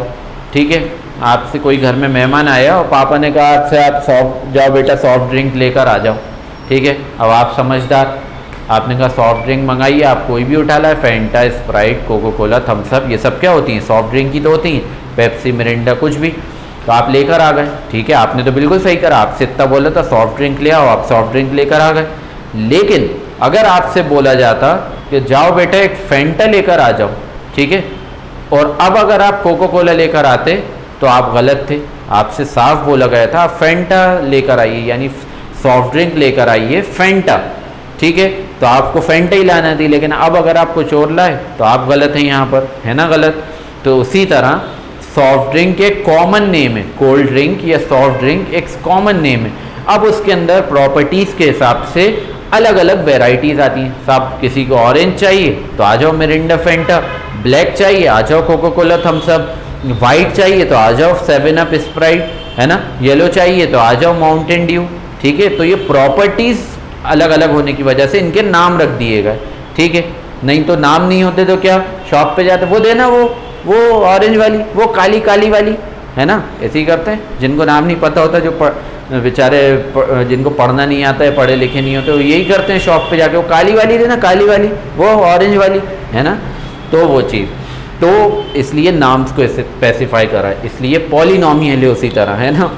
ठीक है, आपसे कोई घर में मेहमान आया और पापा ने कहा आपसे, आप जाओ बेटा सॉफ्ट ड्रिंक लेकर आ जाओ, ठीक है। अब आप समझदार, आपने कहा सॉफ्ट ड्रिंक मंगाइए, आप कोई भी उठा लाए, Fanta, Sprite, Coca Cola, Thums Up, ये सब क्या होती हैं? सॉफ्ट ड्रिंक की तो होती हैं, पेप्सी, मिरिंडा, कुछ भी। तो आप लेकर आ गए, ठीक है, आपने तो बिल्कुल सही करा, आपसे इतना बोला था सॉफ्ट ड्रिंक ले आओ, आप सॉफ्ट ड्रिंक लेकर आ गए। लेकिन अगर आपसे बोला जाता कि जाओ बेटा एक फैंटा लेकर आ जाओ, ठीक है, और अब अगर आप कोको कोला लेकर आते तो आप गलत थे, आपसे साफ बोला गया था आप फैंटा लेकर आइए, यानी सॉफ्ट ड्रिंक लेकर आइए फैंटा, ठीक है, तो आपको फैंटा ही लाना थी। लेकिन अब अगर आप कुछ और लाए तो आप गलत हैं यहाँ पर, है ना गलत। तो उसी तरह सॉफ्ट ड्रिंक एक कॉमन नेम है, कोल्ड ड्रिंक या सॉफ्ट ड्रिंक एक कॉमन नेम है। अब उसके अंदर प्रॉपर्टीज़ के हिसाब से अलग अलग वेराइटीज़ आती हैं। साहब किसी को ऑरेंज चाहिए तो आ जाओ मिरिंडा फैंटा, ब्लैक चाहिए आ जाओ Coca Cola Thums Up, white चाहिए तो आ जाओ 7 अप स्प्राइट, है ना, येलो चाहिए तो आ जाओ माउंटेन ड्यू। ठीक है, तो ये प्रॉपर्टीज़ अलग अलग होने की वजह से इनके नाम रख दिए गए। ठीक है, नहीं तो नाम नहीं होते तो क्या, शॉप पे जाते वो देना वो ऑरेंज वाली, वो काली काली वाली, है ना, ऐसे ही करते हैं। जिनको नाम नहीं पता होता, जो बेचारे जिनको पढ़ना नहीं आता है, पढ़े लिखे नहीं होते, वो यही करते हैं शॉप पे जाके, वो काली वाली देना, काली वाली, वो ऑरेंज वाली, है ना। तो वो चीज़, तो इसलिए नाम्स को स्पेसिफाई करा है, इसलिए पॉलिनॉमियल है उसी तरह, है ना।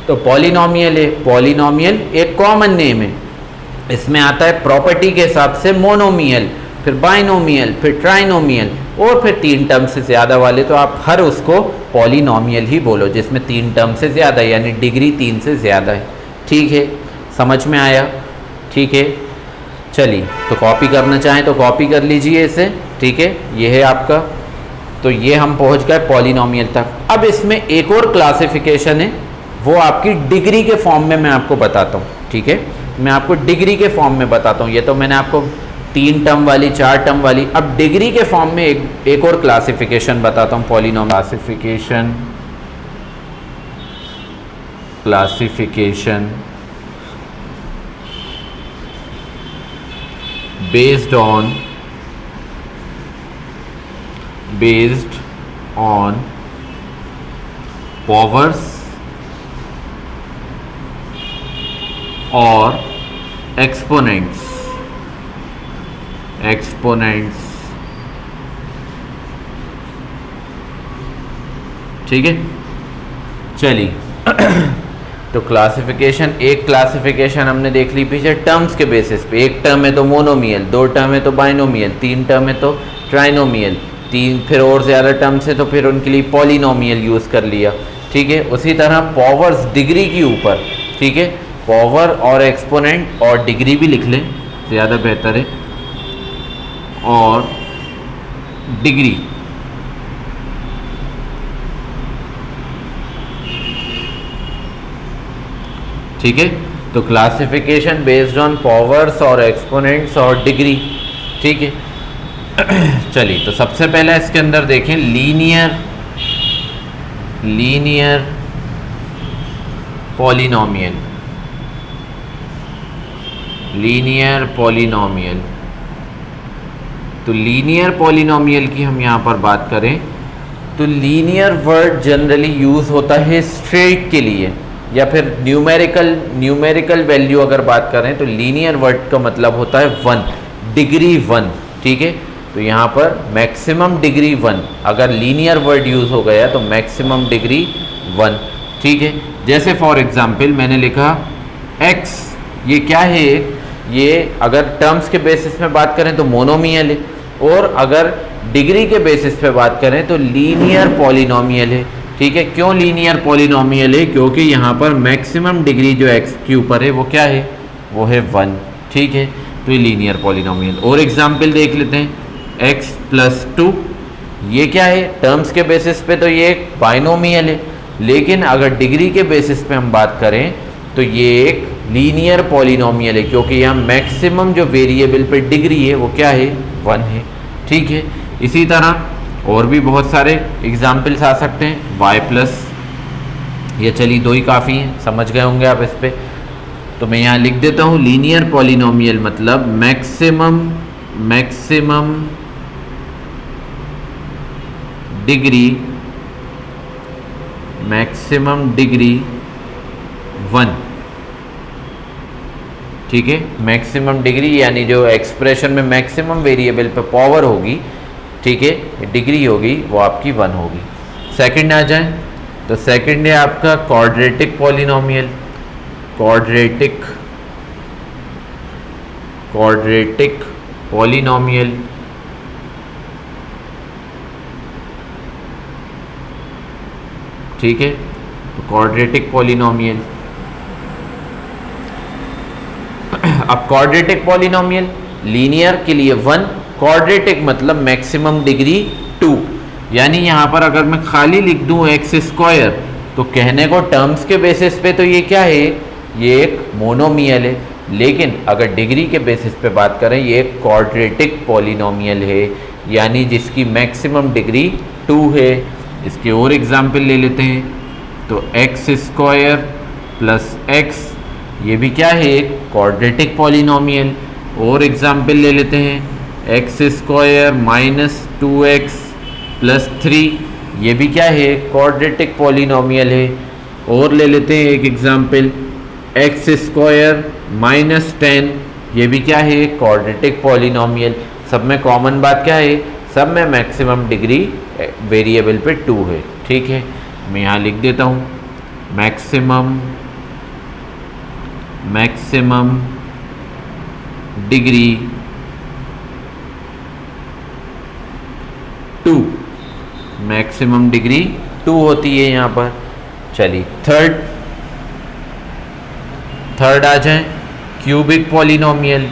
तो पॉलिनॉमियल है, पॉलिनॉमियल एक कॉमन नेम है, इसमें आता है प्रॉपर्टी के हिसाब से मोनोमियल, फिर बाइनोमियल, फिर ट्राइनोमियल, और फिर 3 टर्म से ज़्यादा वाले तो आप हर उसको पॉलिनॉमियल ही बोलो, जिसमें 3 टर्म से ज़्यादा यानी डिग्री 3 से ज़्यादा है। ठीक है, समझ में आया? ठीक है, चलिए, तो कॉपी करना चाहें तो कॉपी कर लीजिए इसे। ठीक है, ये है आपका, तो ये हम पहुंच गए पॉलिनॉमियल तक। अब इसमें एक और क्लासिफिकेशन है, वो आपकी डिग्री के फॉर्म में मैं आपको बताता हूँ। ठीक है, मैं आपको डिग्री के फॉर्म में बताता हूँ। ये तो मैंने आपको 3 टर्म वाली, 4 टर्म वाली, अब डिग्री के फॉर्म में एक और क्लासिफिकेशन बताता हूँ polynomial classification based on powers or exponents। ठीक है, चलिए तो क्लासिफिकेशन, एक क्लासिफिकेशन हमने देख ली पीछे टर्म्स के बेसिस पे। एक टर्म है तो मोनोमियल, 2 टर्म है तो बाइनोमियल, 3 टर्म है तो ट्राइनोमियल, 3 फिर और ज़्यादा टर्म्स है तो फिर उनके लिए पॉलिनोमियल यूज़ कर लिया। ठीक है, उसी तरह पावर्स डिग्री के ऊपर। ठीक है, पावर और एक्सपोनेंट और डिग्री भी लिख लें, ज़्यादा बेहतर है, और डिग्री। ठीक है, तो क्लासिफिकेशन बेस्ड ऑन पावर्स और एक्सपोनेंट्स और डिग्री। ठीक है, चलिए, तो सबसे पहले इसके अंदर देखें लीनियर पॉलिनॉमियल। तो लीनियर पॉलिनॉमियल की हम यहाँ पर बात करें तो लीनियर वर्ड जनरली यूज़ होता है स्ट्रेट के लिए, या फिर न्यूमेरिकल वैल्यू अगर बात करें तो लीनियर वर्ड का मतलब होता है 1, डिग्री 1। ठीक है, तो यहाँ पर मैक्सिमम डिग्री 1, अगर लीनियर वर्ड यूज़ हो गया तो मैक्सिमम डिग्री 1। ठीक है, जैसे फॉर एग्जांपल मैंने लिखा x, ये क्या है, ये अगर टर्म्स के बेसिस में बात करें तो मोनोमियल है, और अगर डिग्री के बेसिस पे बात करें तो लीनियर पॉलिनॉमियल है। ठीक है, क्यों लीनियर पॉलिनॉमियल है? क्योंकि यहाँ पर मैक्सिमम डिग्री जो x के ऊपर है वो क्या है, वो है 1। ठीक है, तो ये लीनियर पॉलिनॉमियल। और एग्जाम्पल देख लेते हैं, x+2, ये क्या है, टर्म्स के बेसिस पे तो ये एक बाइनोमियल है, लेकिन अगर डिग्री के बेसिस पे हम बात करें तो ये एक लीनियर पॉलिनॉमियल है, क्योंकि यहाँ मैक्सिमम जो वेरिएबल पे डिग्री है वो क्या है, 1 है। ठीक है, इसी तरह और भी बहुत सारे एग्जाम्पल्स आ सकते हैं। y+, ये चलिए 2 ही काफ़ी हैं, समझ गए होंगे आप इस पर। तो मैं यहाँ लिख देता हूँ लीनियर पॉलिनॉमियल मतलब मैक्सिमम डिग्री 1। ठीक है, मैक्सिमम डिग्री यानी जो एक्सप्रेशन में मैक्सिमम वेरिएबल पे पावर होगी, ठीक है, डिग्री होगी, वो आपकी 1 होगी। सेकंड आ जाए तो सेकंड है आपका क्वाड्रेटिक पॉलिनॉमियल। क्वाड्रेटिक पॉलिनॉमियल ठीक है, तो क्वाड्रेटिक पॉलिनॉमियल। अब क्वाड्रेटिक पॉलिनॉमियल लीनियर के लिए 1, क्वाड्रेटिक मतलब मैक्सिमम डिग्री 2। यानी यहाँ पर अगर मैं खाली लिख दूँ x² तो कहने को टर्म्स के बेसिस पे तो ये क्या है, ये एक मोनोमियल है, लेकिन अगर डिग्री के बेसिस पे बात करें ये एक क्वाड्रेटिक पॉलिनॉमियल है, यानी जिसकी मैक्सिमम डिग्री 2 है। इसके और एग्जाम्पल ले लेते हैं। तो एक्स स्क्वायर प्लस एक्स, ये भी क्या है, एक क्वाड्रेटिक पॉलिनोमियल। और एग्जाम्पल ले लेते हैं, x square minus 2x plus 3, ये भी क्या है, क्वाड्रेटिक पॉलिनोमियल है। और ले लेते हैं एक एग्जाम्पल, एक्स स्क्वायर माइनस 10, ये भी क्या है, क्वाड्रेटिक पॉलिनोमियल। सब में कॉमन बात क्या है, सब में मैक्सिमम डिग्री वेरिएबल पे 2 है। ठीक है, मैं यहाँ लिख देता हूँ मैक्सिमम डिग्री 2, मैक्सिमम डिग्री 2 होती है यहाँ पर। चलिए थर्ड आ जाए, क्यूबिक पॉलिनोमियल।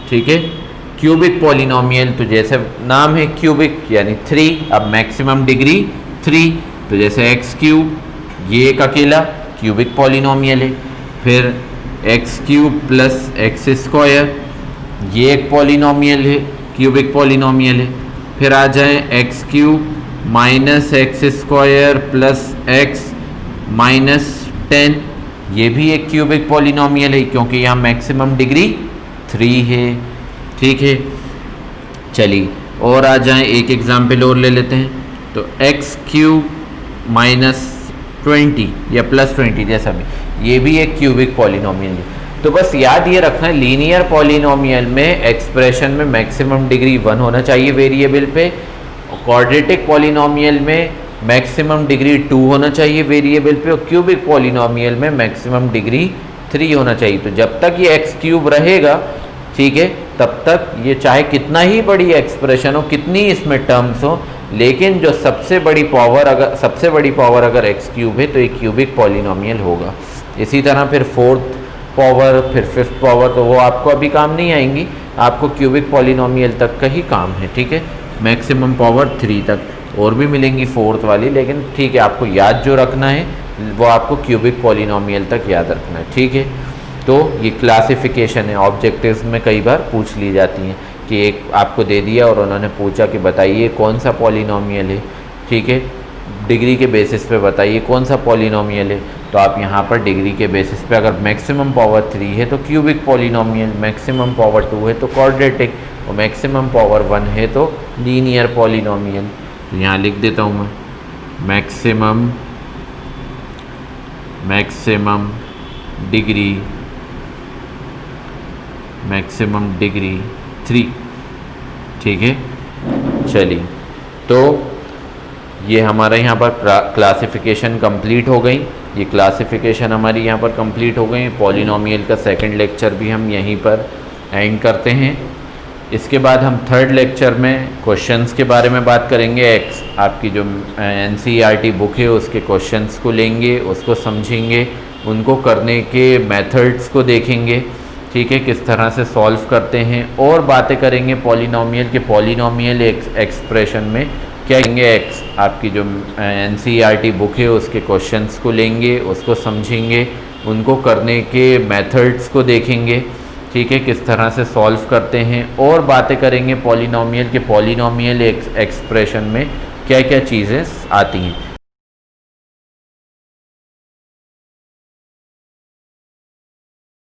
ठीक है, क्यूबिक पॉलिनोमियल, तो जैसे नाम है क्यूबिक यानी 3, अब मैक्सिमम डिग्री 3, तो जैसे एक्स क्यूब, ये एक अकेला क्यूबिक पॉलिनोमियल है। फिर x cube plus x square, ये एक पॉलिनोमियल है, क्यूबिक पॉलिनोमियल है। फिर आ जाए x cube minus x square plus x minus 10, ये भी एक क्यूबिक पॉलिनोमियल है क्योंकि यहाँ मैक्सिमम डिग्री 3 है। ठीक है, चलिए और आ जाए एक एग्जाम्पल और ले लेते हैं। तो एक्स क्यूब माइनस 20 या प्लस 20 जैसा भी, ये भी एक क्यूबिक पॉलिनोमियल है। तो बस याद ये रखना है, लीनियर पॉलिनोमियल में एक्सप्रेशन में मैक्सिमम डिग्री 1 होना चाहिए वेरिएबल पे, क्वाड्रेटिक पॉलिनोमियल में मैक्सिमम डिग्री 2 होना चाहिए वेरिएबल पे, और क्यूबिक पॉलिनोमियल में मैक्सिमम डिग्री 3 होना चाहिए। तो जब तक ये एक्स क्यूब रहेगा, ठीक है, तब तक ये चाहे कितना ही बड़ी एक्सप्रेशन हो, कितनी इसमें टर्म्स हो, लेकिन जो सबसे बड़ी पावर अगर एक्स क्यूब है तो एक क्यूबिक पॉलिनोमियल होगा। इसी तरह फिर फोर्थ पावर, फिर फिफ्थ पावर, तो वो आपको अभी काम नहीं आएंगी, आपको क्यूबिक पॉलिनोमियल तक का ही काम है। ठीक है, मैक्सिमम पावर 3 तक, और भी मिलेंगी फोर्थ वाली, लेकिन ठीक है, आपको याद जो रखना है वो आपको क्यूबिक पॉलिनोमियल तक याद रखना है। ठीक है, तो ये क्लासिफिकेशन है, ऑब्जेक्टिव्स में कई बार पूछ ली जाती हैं कि एक आपको दे दिया और उन्होंने पूछा कि बताइए कौन सा पॉलिनोमियल है। ठीक है, डिग्री के बेसिस पे बताइए कौन सा पॉलिनोमियल है, तो आप यहाँ पर डिग्री के बेसिस पे अगर मैक्सिमम पावर 3 है तो क्यूबिक पॉलिनोमियल, मैक्सिमम पावर 2 है तो क्वाड्रेटिक, और मैक्सिमम पावर 1 है तो लीनियर पॉलिनोमियल। तो यहाँ लिख देता हूँ मैं मैक्सिमम डिग्री 3। ठीक है, चलिए तो ये हमारा यहाँ पर क्लासिफिकेशन कंप्लीट हो गई, ये क्लासिफिकेशन हमारी यहाँ पर कंप्लीट हो गई। पॉलिनोमियल का सेकंड लेक्चर भी हम यहीं पर एंड करते हैं। इसके बाद हम थर्ड लेक्चर में क्वेश्चंस के बारे में बात करेंगे। आपकी जो NCERT बुक है उसके क्वेश्चंस को लेंगे, उसको समझेंगे, उनको करने के मेथड्स को देखेंगे। ठीक है, किस तरह से सॉल्व करते हैं, और बातें करेंगे पॉलिनोमियल एक्सप्रेशन में क्या करेंगे। आपकी जो NCERT बुक है उसके क्वेश्चंस को लेंगे, उसको समझेंगे, उनको करने के मेथड्स को देखेंगे। ठीक है, किस तरह से सॉल्व करते हैं, और बातें करेंगे पॉलिनोमियल एक्सप्रेशन में क्या क्या चीज़ें आती हैं।